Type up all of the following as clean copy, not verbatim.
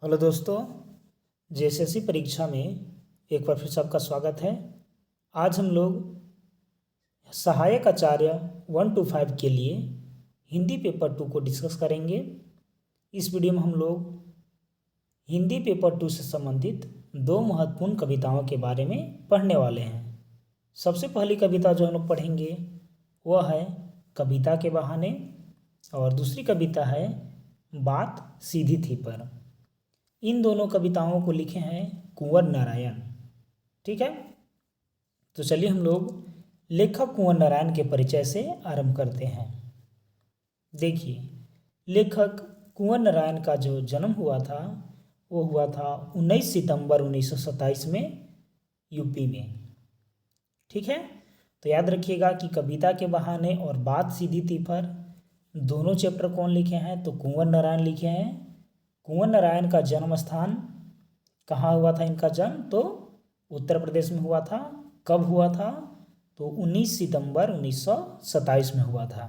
Hello दोस्तों, JSSC परीक्षा में एक बार फिर सबका स्वागत है। आज हम लोग सहायक आचार्य 1 to 5 के लिए हिंदी पेपर 2 को डिस्कस करेंगे। इस वीडियो में हम लोग हिंदी पेपर 2 से संबंधित 2 महत्वपूर्ण कविताओं के बारे में पढ़ने वाले हैं। सबसे पहली कविता जो हम लोग पढ़ेंगे वह है कविता के बहाने और दूसरी कविता है बात सीधी थी पर। इन दोनों कविताओं को लिखे हैं कुंवर नारायण। ठीक है, तो चलिए हम लोग लेखक कुंवर नारायण के परिचय से आरंभ करते हैं। देखिए, लेखक कुंवर नारायण का जो जन्म हुआ था वो हुआ था 19 सितंबर 1927 में यूपी में। ठीक है, तो याद रखिएगा कि कविता के बहाने और बात सीधी थी पर दोनों चैप्टर कौन लिखे हैं, तो कुंवर नारायण लिखे हैं। कुंवर नारायण का जन्म स्थान कहाँ हुआ था? इनका जन्म तो उत्तर प्रदेश में हुआ था। कब हुआ था? तो 19 सितंबर 1927 में हुआ था।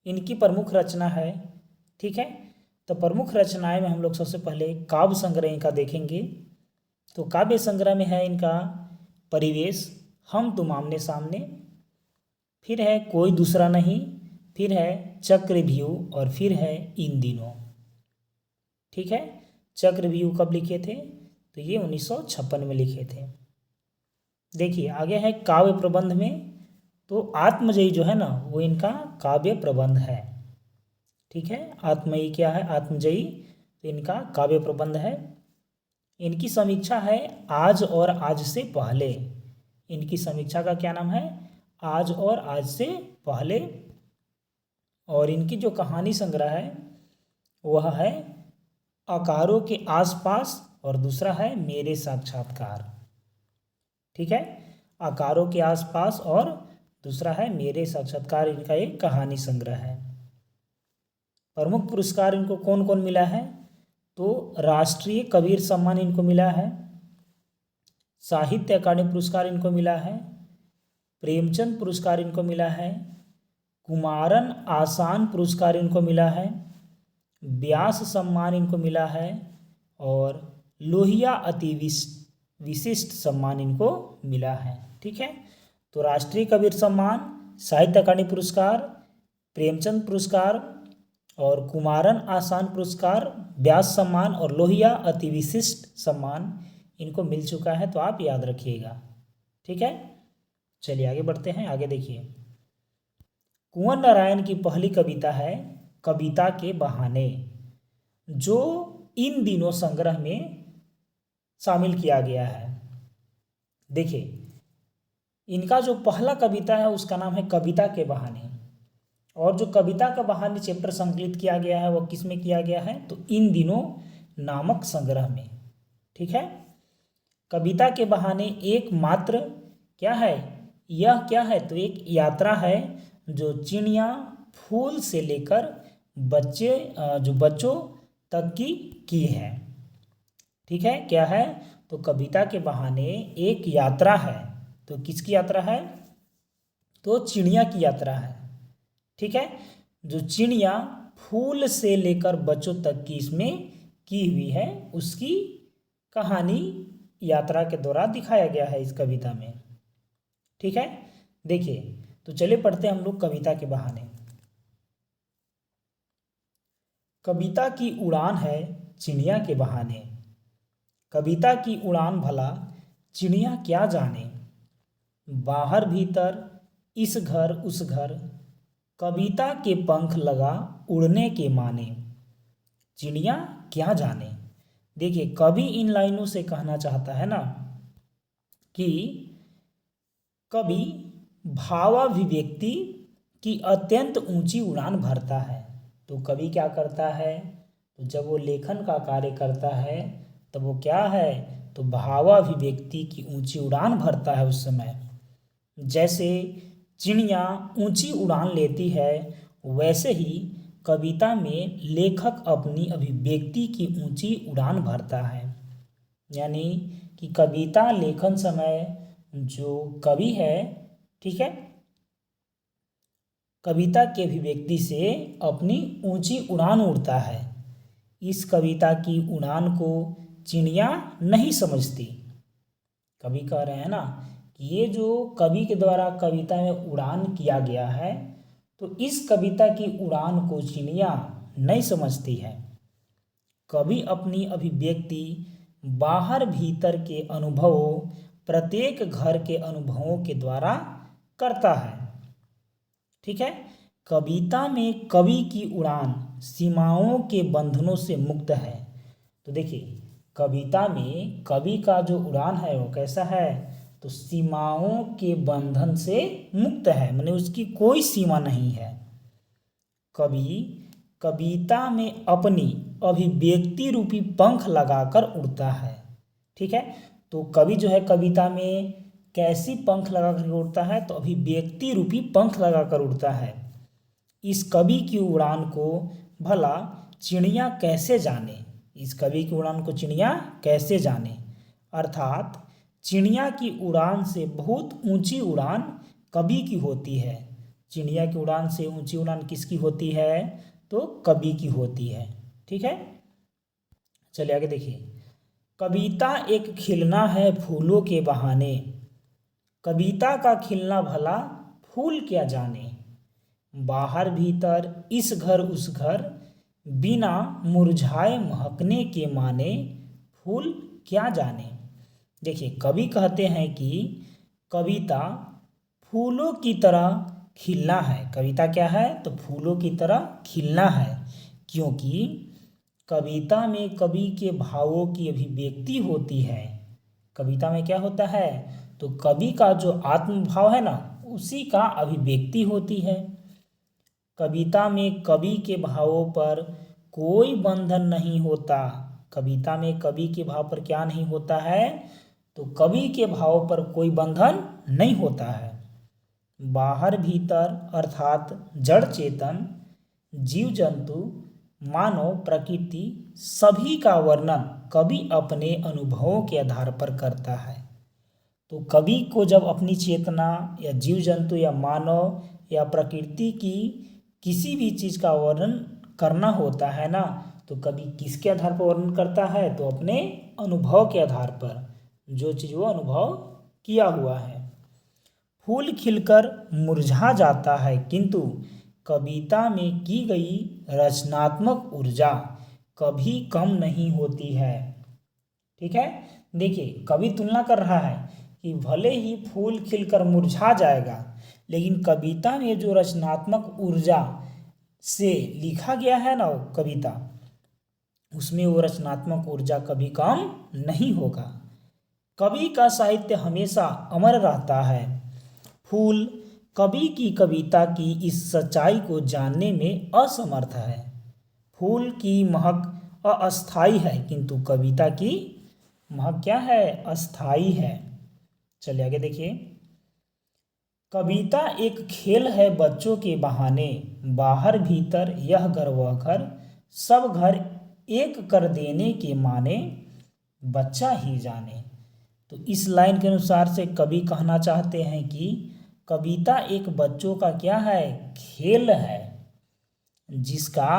इनकी प्रमुख रचना है, ठीक है, तो प्रमुख रचनाएं में हम लोग सबसे पहले काव्य संग्रह इनका देखेंगे। तो काव्य संग्रह में है इनका परिवेश, हम तुम आमने सामने, फिर है कोई दूसरा नहीं, फिर है चक्रव्यूह और फिर है इन दिनों। ठीक है, चक्रव्यूह कब लिखे थे? तो ये 1956 में लिखे थे। देखिए आगे है काव्य प्रबंध में, तो आत्मजयी जो है ना वो इनका काव्य प्रबंध है। ठीक है, आत्मयी क्या है? आत्मजयी, तो इनका काव्य प्रबंध है। इनकी समीक्षा है आज और आज से पहले। इनकी समीक्षा का क्या नाम है? आज और आज से पहले। और इनकी जो कहानी संग्रह है वह है आकारों के आसपास और दूसरा है मेरे साक्षात्कार। ठीक है, आकारों के आसपास और दूसरा है मेरे साक्षात्कार, इनका एक कहानी संग्रह है। प्रमुख पुरस्कार इनको कौन कौन मिला है? तो राष्ट्रीय कबीर सम्मान इनको मिला है, साहित्य अकादमी पुरस्कार इनको मिला है, प्रेमचंद पुरस्कार इनको मिला है, कुमारन आसान पुरस्कार इनको मिला है, व्यास सम्मान इनको मिला है और लोहिया अति विशिष्ट सम्मान इनको मिला है। ठीक है, तो राष्ट्रीय कबीर सम्मान, साहित्य अकादमी पुरस्कार, प्रेमचंद पुरस्कार और कुमारन आसान पुरस्कार, व्यास सम्मान और लोहिया अति विशिष्ट सम्मान इनको मिल चुका है, तो आप याद रखिएगा। ठीक है, चलिए आगे बढ़ते हैं। आगे देखिए, कुंवर नारायण की पहली कविता है कविता के बहाने, जो इन दिनों संग्रह में शामिल किया गया है। देखिए, इनका जो पहला कविता है उसका नाम है कविता के बहाने, और जो कविता का बहाने चैप्टर संकलित किया गया है वो किस में किया गया है? तो इन दिनों नामक संग्रह में। ठीक है, कविता के बहाने एकमात्र क्या है? यह क्या है? तो एक यात्रा है जो चिड़िया फूल से लेकर बच्चों तक की है। ठीक है, क्या है? तो कविता के बहाने एक यात्रा है। तो किसकी यात्रा है? तो चिड़िया की यात्रा है। ठीक है, जो चिड़िया फूल से लेकर बच्चों तक की इसमें की हुई है, उसकी कहानी यात्रा के दौरान दिखाया गया है इस कविता में। ठीक है, देखिए, तो चलिए पढ़ते हैं हम लोग कविता के बहाने। कविता की उड़ान है चिड़िया के बहाने, कविता की उड़ान भला चिड़िया क्या जाने, बाहर भीतर इस घर उस घर, कविता के पंख लगा उड़ने के माने, चिड़िया क्या जाने। देखिए, कवि इन लाइनों से कहना चाहता है ना कि कवि भावाभिव्यक्ति की अत्यंत ऊंची उड़ान भरता है। तो कवि क्या करता है? तो जब वो लेखन का कार्य करता है तब वो क्या है? तो भावाभिव्यक्ति की ऊंची उड़ान भरता है उस समय। जैसे चिड़िया ऊंची उड़ान लेती है, वैसे ही कविता में लेखक अपनी अभिव्यक्ति की ऊंची उड़ान भरता है। यानी कि कविता लेखन समय जो कवि है, ठीक है, कविता के अभिव्यक्ति से अपनी ऊंची उड़ान उड़ता है। इस कविता की उड़ान को चिड़िया नहीं समझती। कवि कह रहे हैं ना कि ये जो कवि के द्वारा कविता में उड़ान किया गया है तो इस कविता की उड़ान को चिड़िया नहीं समझती है। कवि अपनी अभिव्यक्ति बाहर भीतर के अनुभवों, प्रत्येक घर के अनुभवों के द्वारा करता है। ठीक है, कविता में कवि की उड़ान सीमाओं के बंधनों से मुक्त है। तो देखिए, कविता में कवि का जो उड़ान है वो कैसा है, तो सीमाओं के बंधन से मुक्त है, माने उसकी कोई सीमा नहीं है। कवि कविता में अपनी अभिव्यक्ति रूपी पंख लगाकर उड़ता है। ठीक है, तो कवि जो है कविता में कैसी पंख लगाकर उड़ता है, तो अभिव्यक्ति रूपी पंख लगाकर उड़ता है। इस कवि की उड़ान को भला चिड़िया कैसे जाने, इस कवि की उड़ान को चिड़िया कैसे जाने, अर्थात चिड़िया की उड़ान से बहुत ऊंची उड़ान कवि की होती है। चिड़िया की उड़ान से ऊंची उड़ान किसकी होती है, तो कवि की होती है। ठीक है, चलिए आगे देखिए। कविता एक खिलना है फूलों के बहाने, कविता का खिलना भला फूल क्या जाने, बाहर भीतर इस घर उस घर, बिना मुरझाए महकने के माने, फूल क्या जाने। देखिए, कवि कहते हैं कि कविता फूलों की तरह खिलना है। कविता क्या है, तो फूलों की तरह खिलना है, क्योंकि कविता में कवि के भावों की अभिव्यक्ति होती है। कविता में क्या होता है, तो कवि का जो आत्मभाव है ना, उसी का अभिव्यक्ति होती है। कविता में कवि के भावों पर कोई बंधन नहीं होता। कविता में कवि के भाव पर क्या नहीं होता है, तो कवि के भाव पर कोई बंधन नहीं होता है। बाहर भीतर अर्थात जड़ चेतन, जीव जंतु, मानव, प्रकृति, सभी का वर्णन कवि अपने अनुभवों के आधार पर करता है। तो कवि को जब अपनी चेतना या जीव जंतु या मानव या प्रकृति की किसी भी चीज़ का वर्णन करना होता है ना, तो कवि किसके आधार पर वर्णन करता है, तो अपने अनुभव के आधार पर, जो चीज़ वो अनुभव किया हुआ है। फूल खिलकर मुरझा जाता है, किंतु कविता में की गई रचनात्मक ऊर्जा कभी कम नहीं होती है। ठीक है, देखिए कवि तुलना कर रहा है कि भले ही फूल खिलकर मुरझा जाएगा, लेकिन कविता में जो रचनात्मक ऊर्जा से लिखा गया है ना वो कविता, उसमें वो रचनात्मक ऊर्जा कभी कम नहीं होगा। कवि का साहित्य हमेशा अमर रहता है। फूल कवि की कविता की इस सच्चाई को जानने में असमर्थ है। फूल की महक अस्थाई है, किंतु कविता की महक क्या है, अस्थाई है। चलिए आगे देखिए। कविता एक खेल है बच्चों के बहाने, बाहर भीतर यह घर वह घर, सब घर एक कर देने के माने, बच्चा ही जाने। तो इस लाइन के अनुसार से कवि कहना चाहते हैं कि कविता एक बच्चों का क्या है, खेल है, जिसका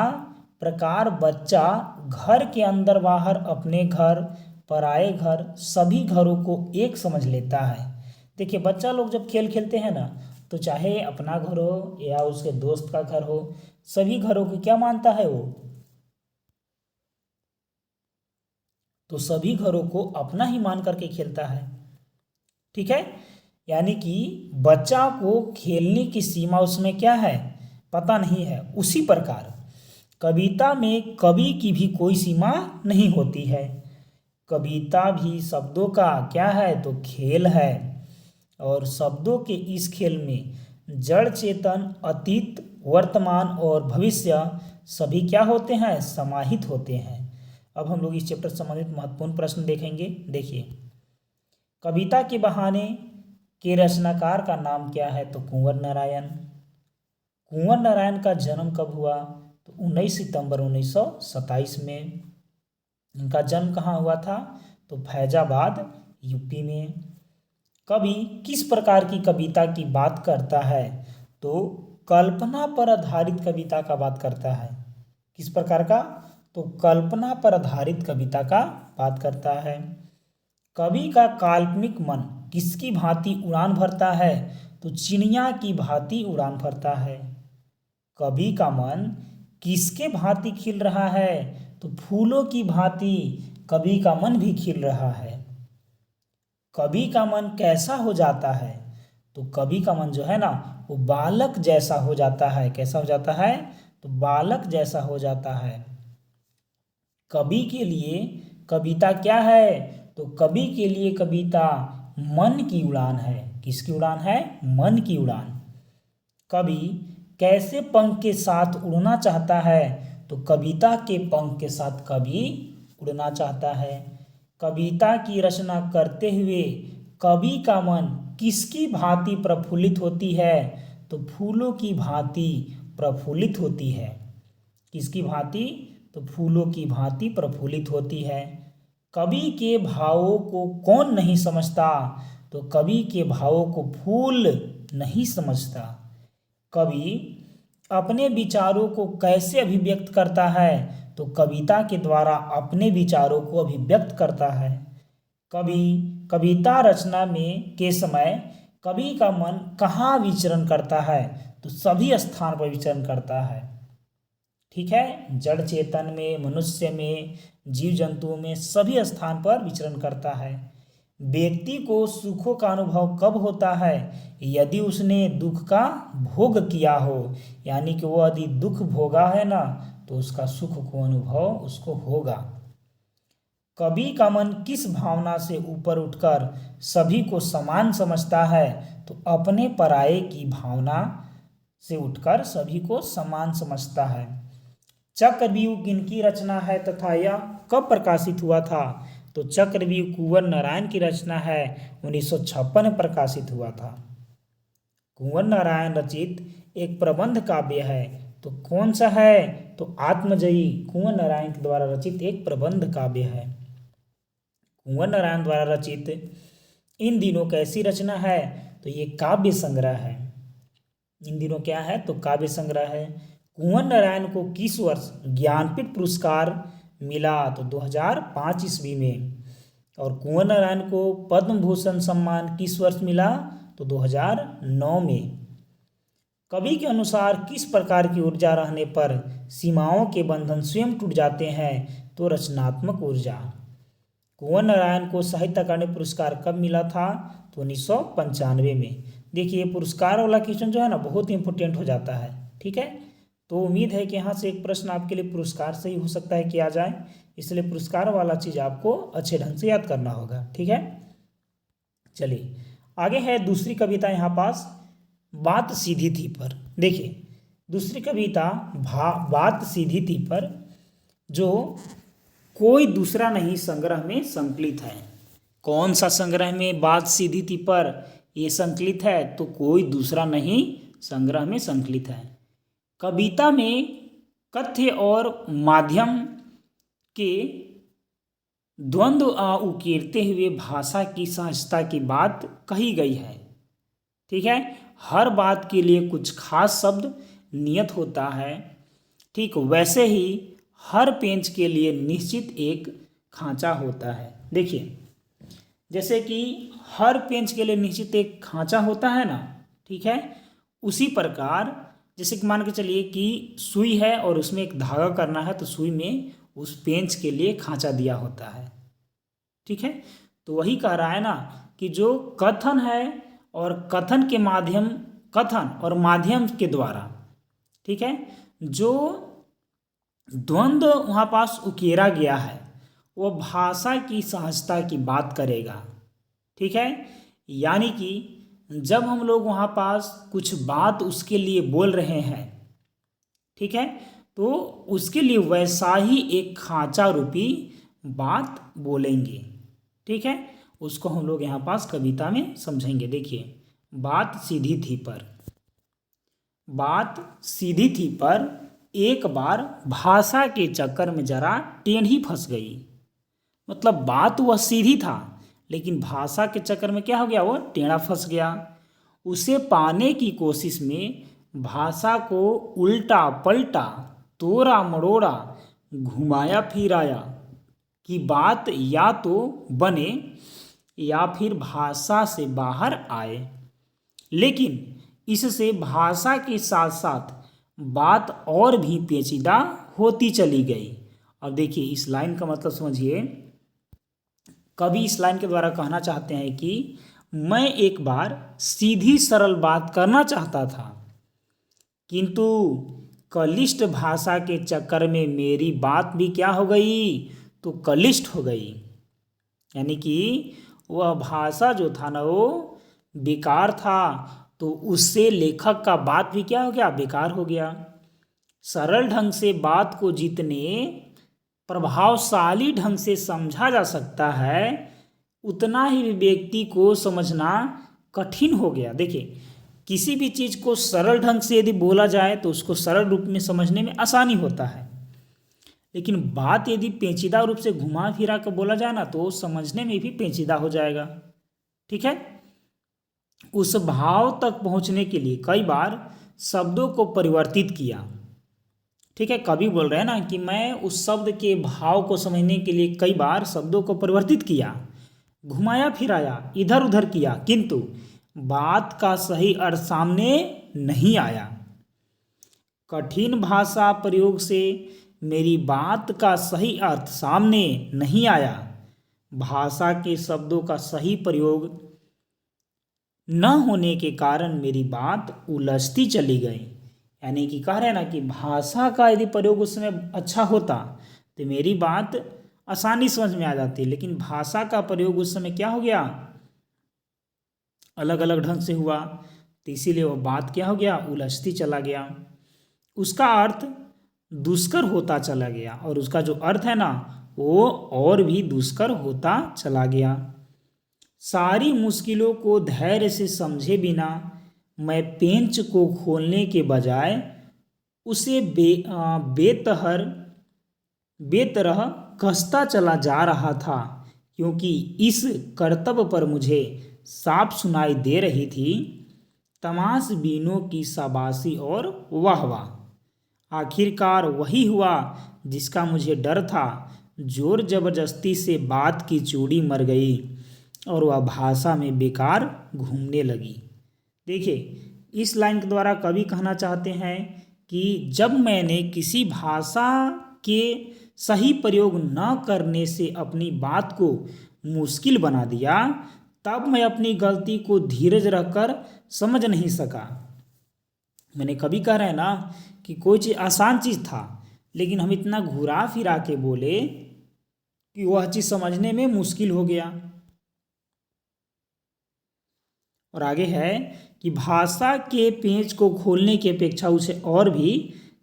प्रकार बच्चा घर के अंदर बाहर, अपने घर, पराए घर, सभी घरों को एक समझ लेता है। देखिए, बच्चा लोग जब खेल खेलते हैं ना, तो चाहे अपना घर हो या उसके दोस्त का घर हो, सभी घरों को क्या मानता है वो, तो सभी घरों को अपना ही मान करके खेलता है। ठीक है, यानी कि बच्चा को खेलने की सीमा उसमें क्या है, पता नहीं है। उसी प्रकार कविता में कवि की भी कोई सीमा नहीं होती है। कविता भी शब्दों का क्या है, तो खेल है, और शब्दों के इस खेल में जड़ चेतन, अतीत, वर्तमान और भविष्य सभी क्या होते हैं, समाहित होते हैं। अब हम लोग इस चैप्टर से संबंधित महत्वपूर्ण प्रश्न देखेंगे। देखिए, कविता के बहाने के रचनाकार का नाम क्या है, तो कुंवर नारायण। कुंवर नारायण का जन्म कब हुआ, तो 19 सितंबर 1927 में। इनका जन्म कहाँ हुआ था, तो फैजाबाद यूपी में। कवि किस प्रकार की कविता की बात करता है, तो कल्पना पर आधारित कविता का बात करता है। किस प्रकार का, तो कल्पना पर आधारित कविता का बात करता है। कवि का काल्पनिक मन किसकी भांति उड़ान भरता है? तो चिड़िया की भांति उड़ान भरता है। कवि का मन किसके भांति खिल रहा है? तो फूलों की भांति कवि का मन भी खिल रहा है। कवि का मन कैसा हो जाता है? तो कवि का मन जो है ना वो बालक जैसा हो जाता है। कैसा हो जाता है? तो बालक जैसा हो जाता है। कवि के लिए कविता क्या है? तो कवि के लिए कविता मन की उड़ान है। किसकी उड़ान है? मन की उड़ान। कवि कैसे पंख के साथ उड़ना चाहता है? तो कविता के पंख के साथ कवि उड़ना चाहता है। कविता की रचना करते हुए कवि का मन किसकी भांति प्रफुल्लित होती है? तो फूलों की भांति प्रफुल्लित होती है। किसकी भांति? तो फूलों की भांति प्रफुल्लित होती है। कवि के भावों को कौन नहीं समझता? तो कवि के भावों को फूल नहीं समझता। कवि अपने विचारों को कैसे अभिव्यक्त करता है? तो कविता के द्वारा अपने विचारों को अभिव्यक्त करता है। कवि कविता रचना में के समय कवि का मन कहाँ विचरण करता है? तो सभी स्थान पर विचरण करता है। ठीक है, जड़ चेतन में, मनुष्य में, जीव जंतुओं में, सभी स्थान पर विचरण करता है। व्यक्ति को सुखों का अनुभव कब होता है? यदि उसने दुख का भोग किया हो, यानी कि वो यदि दुख भोगा है ना तो उसका सुख को अनुभव उसको होगा। कवि का मन किस भावना से ऊपर उठकर सभी को समान समझता है? तो अपने पराये की भावना से उठकर सभी को समान समझता है। चक्रव्यूह किनकी रचना है तथा यह कब प्रकाशित हुआ था? तो चक्रव्यूह कुंवर नारायण की रचना है। 1956 में प्रकाशित हुआ था। कुंवर नारायण रचित एक प्रबंध काव्य है। तो कौन सा है? तो आत्मजयी कुंवर नारायण के द्वारा रचित एक प्रबंध काव्य है। कुंवर नारायण द्वारा रचित इन दिनों कैसी रचना है? तो ये काव्य संग्रह है। इन दिनों क्या है? तो काव्य संग्रह है। कुंवर नारायण को किस वर्ष ज्ञानपीठ पुरस्कार मिला? तो 2005 ईस्वी में। और कुंवर नारायण को पद्म भूषण सम्मान किस वर्ष मिला? तो 2009 में। कवि के अनुसार किस प्रकार की ऊर्जा रहने पर सीमाओं के बंधन स्वयं टूट जाते हैं? तो रचनात्मक ऊर्जा। कुंवर नारायण को साहित्य अकादमी पुरस्कार कब मिला था? तो 1995 में। देखिए पुरस्कार वाला क्वेश्चन जो है ना बहुत इंपॉर्टेंट हो जाता है। ठीक है, तो उम्मीद है कि यहाँ से एक प्रश्न आपके लिए पुरस्कार से ही हो सकता है कि आ जाए, इसलिए पुरस्कार वाला चीज़ आपको अच्छे ढंग से याद करना होगा। ठीक है, चलिए आगे है दूसरी कविता यहाँ पास, बात सीधी थी पर। देखिए दूसरी कविता बात सीधी थी पर जो कोई दूसरा नहीं संग्रह में संकलित है। कौन सा संग्रह में बात सीधी थी पर ये संकलित है? तो कोई दूसरा नहीं संग्रह में संकलित है। कविता में कथ्य और माध्यम के द्वंद्व उकेरते हुए भाषा की सहजता की बात कही गई है। ठीक है, हर बात के लिए कुछ खास शब्द नियत होता है। ठीक वैसे ही हर पेंच के लिए निश्चित एक खांचा होता है। देखिए जैसे कि हर पेंच के लिए निश्चित एक खांचा होता है ना, ठीक है, उसी प्रकार जैसे कि मान के चलिए कि सुई है और उसमें एक धागा करना है तो सुई में उस पेंच के लिए खांचा दिया होता है। ठीक है, तो वही कह रहा है ना कि जो कथन है और कथन के माध्यम, कथन और माध्यम के द्वारा, ठीक है, जो द्वंद्व वहाँ पास उकेरा गया है वो भाषा की सहजता की बात करेगा। ठीक है, यानी कि जब हम लोग वहाँ पास कुछ बात उसके लिए बोल रहे हैं, ठीक है, तो उसके लिए वैसा ही एक खांचा रूपी बात बोलेंगे। ठीक है, उसको हम लोग यहाँ पास कविता में समझेंगे। देखिए बात सीधी थी पर, बात सीधी थी पर एक बार भाषा के चक्कर में जरा टेढ़ी फंस गई। मतलब बात वह सीधी था लेकिन भाषा के चक्कर में क्या हो गया, वो टेढ़ा फंस गया। उसे पाने की कोशिश में भाषा को उल्टा पलटा, तोड़ा मड़ोड़ा, घुमाया फिराया कि बात या तो बने या फिर भाषा से बाहर आए, लेकिन इससे भाषा के साथ साथ बात और भी पेचीदा होती चली गई। अब देखिए इस लाइन का मतलब समझिए। कवि इस लाइन के द्वारा कहना चाहते हैं कि मैं एक बार सीधी सरल बात करना चाहता था, किंतु कलिष्ट भाषा के चक्कर में मेरी बात भी क्या हो गई, तो कलिष्ट हो गई। यानी कि वह भाषा जो था ना वो बेकार था, तो उससे लेखक का बात भी क्या हो गया, बेकार हो गया। सरल ढंग से बात को जितने प्रभावशाली ढंग से समझा जा सकता है, उतना ही व्यक्ति को समझना कठिन हो गया। देखिए किसी भी चीज़ को सरल ढंग से यदि बोला जाए तो उसको सरल रूप में समझने में आसानी होता है, लेकिन बात यदि पेचीदा रूप से घुमा फिरा कर बोला जाए ना तो समझने में भी पेचीदा हो जाएगा। ठीक है, उस भाव तक पहुंचने के लिए कई बार शब्दों को परिवर्तित किया। ठीक है, कवि बोल रहे हैं ना कि मैं उस शब्द के भाव को समझने के लिए कई बार शब्दों को परिवर्तित किया, घुमाया फिराया, इधर उधर किया, किंतु बात का सही अर्थ सामने नहीं आया। कठिन भाषा प्रयोग से मेरी बात का सही अर्थ सामने नहीं आया। भाषा के शब्दों का सही प्रयोग न होने के कारण मेरी बात उलझती चली गई। यानी कि कह रहे हैं ना कि भाषा का यदि प्रयोग उस समय अच्छा होता तो मेरी बात आसानी समझ में आ जाती, लेकिन भाषा का प्रयोग उस समय क्या हो गया, अलग अलग ढंग से हुआ, तो इसीलिए वो बात क्या हो गया, उलझती चला गया। उसका अर्थ दुष्कर होता चला गया और उसका जो अर्थ है ना वो और भी दुष्कर होता चला गया। सारी मुश्किलों को धैर्य से समझे बिना मैं पेंच को खोलने के बजाय उसे बेतरह कसता चला जा रहा था, क्योंकि इस कर्तव्य पर मुझे साफ सुनाई दे रही थी तमाशबीनों की शाबाशी और वाहवाह। आखिरकार वही हुआ जिसका मुझे डर था। जोर जबरदस्ती से बात की चूड़ी मर गई और वह भाषा में बेकार घूमने लगी। देखिए इस लाइन के द्वारा कवि कहना चाहते हैं कि जब मैंने किसी भाषा के सही प्रयोग न करने से अपनी बात को मुश्किल बना दिया, तब मैं अपनी गलती को धीरज रखकर समझ नहीं सका। मैंने कभी कह रहे हैं ना कि कोई चीज़ आसान चीज़ था, लेकिन हम इतना घुरा फिरा के बोले कि वह चीज़ समझने में मुश्किल हो गया। और आगे है कि भाषा के पेंच को खोलने की अपेक्षा उसे और भी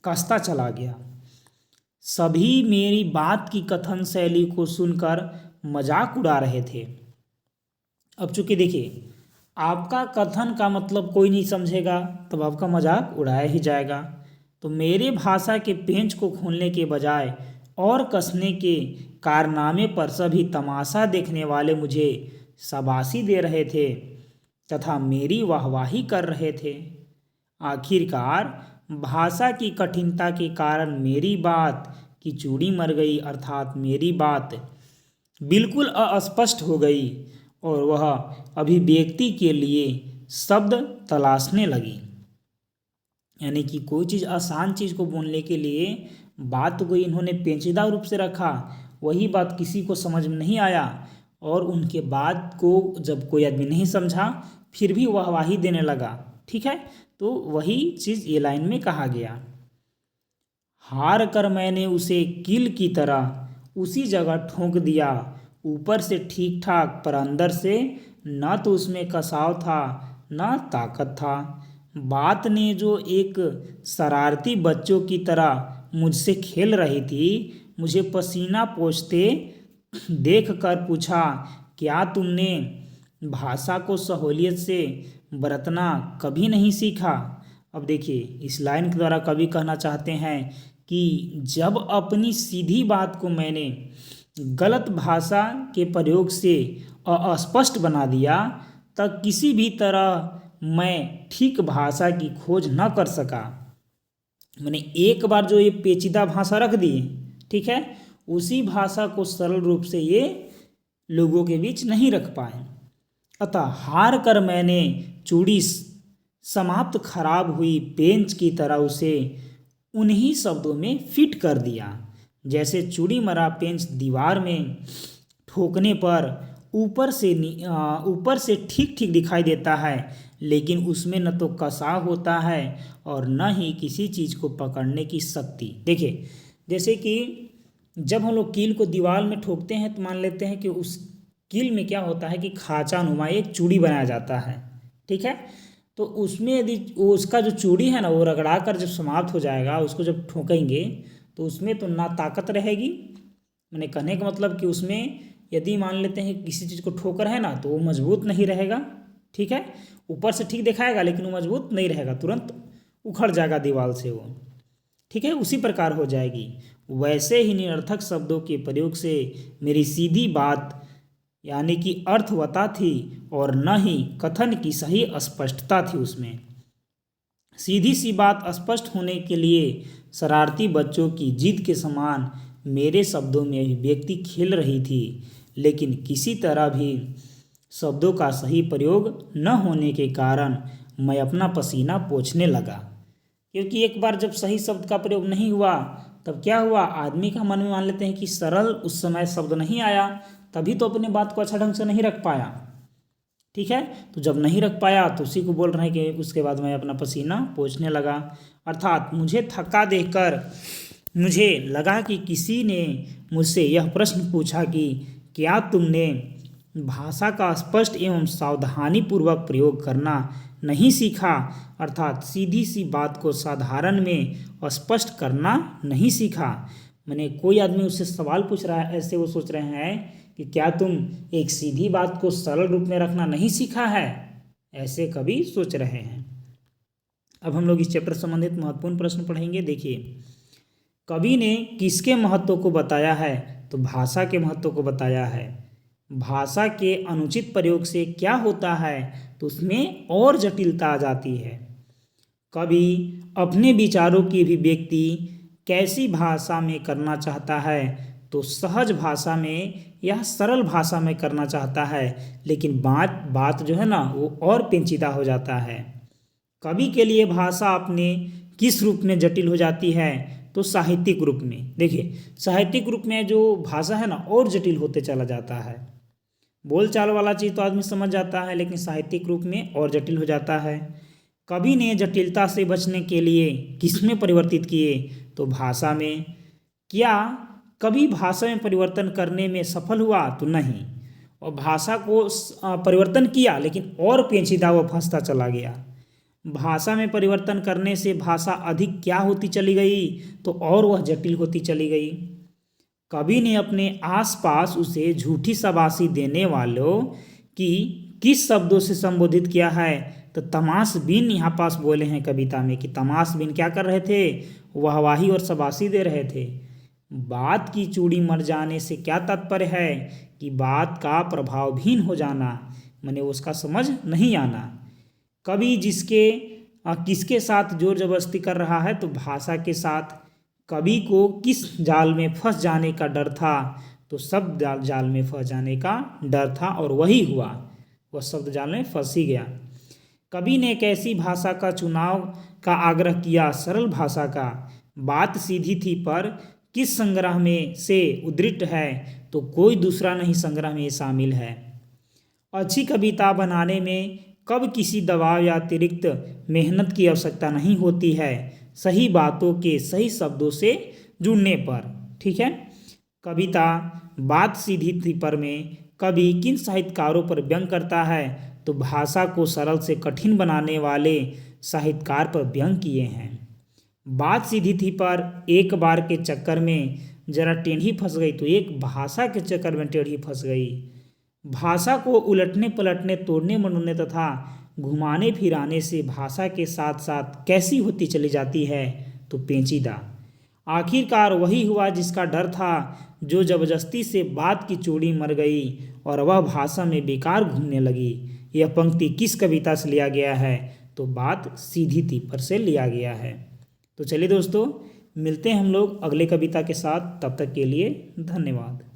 कसता चला गया। सभी मेरी बात की कथन शैली को सुनकर मजाक उड़ा रहे थे। अब चूंकि देखिए आपका कथन का मतलब कोई नहीं समझेगा, तब आपका मजाक उड़ाया ही जाएगा। तो मेरे भाषा के पेंच को खोलने के बजाय और कसने के कारनामे पर सभी तमाशा देखने वाले मुझे शाबाशी दे रहे थे तथा मेरी वाहवाही कर रहे थे। आखिरकार भाषा की कठिनता के कारण मेरी बात की चूड़ी मर गई, अर्थात मेरी बात बिल्कुल अस्पष्ट हो गई और वह अभिव्यक्ति के लिए शब्द तलाशने लगी। यानी कि कोई चीज़ आसान चीज़ को बोलने के लिए बात को इन्होंने पेचीदा रूप से रखा, वही बात किसी को समझ में नहीं आया और उनके बात को जब कोई आदमी नहीं समझा फिर भी वाहवाही देने लगा। ठीक है, तो वही चीज़ ये लाइन में कहा गया। हार कर मैंने उसे कील की तरह उसी जगह ठोंक दिया, ऊपर से ठीक ठाक पर अंदर से न तो उसमें कसाव था न ताकत था। बात ने जो एक शरारती बच्चों की तरह मुझसे खेल रही थी, मुझे पसीना पोंछते देख कर पूछा, क्या तुमने भाषा को सहूलियत से बरतना कभी नहीं सीखा? अब देखिए इस लाइन के द्वारा कवि कहना चाहते हैं कि जब अपनी सीधी बात को मैंने गलत भाषा के प्रयोग से अस्पष्ट बना दिया, तब किसी भी तरह मैं ठीक भाषा की खोज न कर सका। मैंने एक बार जो ये पेचीदा भाषा रख दी, ठीक है। उसी भाषा को सरल रूप से ये लोगों के बीच नहीं रख पाए। अतः हार कर मैंने चूड़ी समाप्त खराब हुई पेंच की तरह उसे उन्हीं शब्दों में फिट कर दिया, जैसे चूड़ी मरा पेंच दीवार में ठोकने पर ऊपर से ठीक ठीक दिखाई देता है, लेकिन उसमें न तो कसाव होता है और न ही किसी चीज़ को पकड़ने की शक्ति। देखिए, जैसे कि जब हम लोग कील को दीवार में ठोकते हैं तो मान लेते हैं कि उस कील में क्या होता है कि खाँचा नुमा एक चूड़ी बनाया जाता है, ठीक है। तो उसमें यदि उसका जो चूड़ी है ना वो रगड़ा कर जब समाप्त हो जाएगा, उसको जब ठोकेंगे तो उसमें तो ना ताकत रहेगी। मैंने कहने का मतलब कि उसमें यदि मान लेते हैं किसी चीज़ को ठोकर है ना तो वो मजबूत नहीं रहेगा, ठीक है। ऊपर से ठीक दिखाएगा लेकिन वो मजबूत नहीं रहेगा, तुरंत उखड़ जाएगा दीवार से वो, ठीक है। उसी प्रकार हो जाएगी। वैसे ही निरर्थक शब्दों के प्रयोग से मेरी सीधी बात यानी कि अर्थवता थी और न ही कथन की सही स्पष्टता थी उसमें। सीधी सी बात स्पष्ट होने के लिए शरारती बच्चों की जिद के समान मेरे शब्दों में अभिव्यक्ति खिल रही थी, लेकिन किसी तरह भी शब्दों का सही प्रयोग न होने के कारण मैं अपना पसीना पोंछने लगा। क्योंकि एक बार जब सही शब्द का प्रयोग नहीं हुआ तब क्या हुआ, आदमी का मन में मान लेते हैं कि सरल उस समय शब्द नहीं आया, तभी तो अपने बात को अच्छा ढंग से नहीं रख पाया, ठीक है। तो जब नहीं रख पाया तो उसी को बोल रहे हैं कि उसके बाद मैं अपना पसीना पोंछने लगा। अर्थात मुझे थका देखकर मुझे लगा कि किसी ने मुझसे यह प्रश्न पूछा कि क्या तुमने भाषा का स्पष्ट एवं सावधानीपूर्वक प्रयोग करना नहीं सीखा, अर्थात सीधी सी बात को साधारण में स्पष्ट करना नहीं सीखा। मैंने कोई आदमी उससे सवाल पूछ रहा है, ऐसे वो सोच रहे हैं कि क्या तुम एक सीधी बात को सरल रूप में रखना नहीं सीखा है, ऐसे कभी सोच रहे हैं। अब हम लोग इस चैप्टर संबंधित महत्वपूर्ण प्रश्न पढ़ेंगे। देखिए, कवि ने किसके महत्व को बताया है, तो भाषा के महत्व को बताया है। भाषा के अनुचित प्रयोग से क्या होता है, तो उसमें और जटिलता आ जाती है। कवि अपने विचारों की अभिव्यक्ति कैसी भाषा में करना चाहता है, तो सहज भाषा में या सरल भाषा में करना चाहता है, लेकिन बात जो है ना वो और पेचीदा हो जाता है। कवि के लिए भाषा अपने किस रूप में जटिल हो जाती है, तो साहित्यिक रूप में। देखिए, साहित्यिक रूप में जो भाषा है ना और जटिल होते चला जाता है। बोलचाल वाला चीज़ तो आदमी समझ जाता है, लेकिन साहित्यिक रूप में और जटिल हो जाता है। कवि ने जटिलता से बचने के लिए किसमें परिवर्तित किए, तो भाषा में। क्या कभी भाषा में परिवर्तन करने में सफल हुआ, तो नहीं। और भाषा को परिवर्तन किया लेकिन और पेचीदा व फंसता चला गया। भाषा में परिवर्तन करने से भाषा अधिक क्या होती चली गई, तो और वह जटिल होती चली गई। कवि ने अपने आसपास उसे झूठी शाबाशी देने वालों की किस शब्दों से संबोधित किया है, तो तमाशबीन यहाँ पास बोले हैं कविता में कि तमाशबीन क्या कर रहे थे, वाहवाही और शाबाशी दे रहे थे। बात की चूड़ी मर जाने से क्या तात्पर्य है, कि बात का प्रभावहीन हो जाना, माने उसका समझ नहीं आना। कवि किसके साथ जोर जबरदस्ती कर रहा है, तो भाषा के साथ। कवि को किस जाल में फंस जाने का डर था, तो शब्द जाल में फंस जाने का डर था, और वही हुआ, वह शब्द जाल में फंस ही गया। कवि ने कैसी भाषा का चुनाव का आग्रह किया, सरल भाषा का। बात सीधी थी पर किस संग्रह में से उद्धृत है, तो कोई दूसरा नहीं संग्रह में शामिल है। अच्छी कविता बनाने में कब किसी दबाव या अतिरिक्त मेहनत की आवश्यकता नहीं होती है, सही बातों के सही शब्दों से जुड़ने पर, ठीक है। कविता बात सीधी थी पर में कवि किन साहित्यकारों पर व्यंग करता है, तो भाषा को सरल से कठिन बनाने वाले साहित्यकार पर व्यंग किए हैं। बात सीधी थी पर एक बार के चक्कर में जरा टेढ़ी फंस गई, तो एक भाषा के चक्कर में टेढ़ी फंस गई। भाषा को उलटने पलटने तोड़ने मरोड़ने तथा घुमाने फिराने से भाषा के साथ साथ कैसी होती चली जाती है, तो पेचीदा। आखिरकार वही हुआ जिसका डर था, जो जबरदस्ती से बात की चूड़ी मर गई और वह भाषा में बेकार घूमने लगी। यह पंक्ति किस कविता से लिया गया है, तो बात सीधी थी पर से लिया गया है। तो चलिए दोस्तों, मिलते हैं हम लोग अगले कविता के साथ, तब तक के लिए धन्यवाद।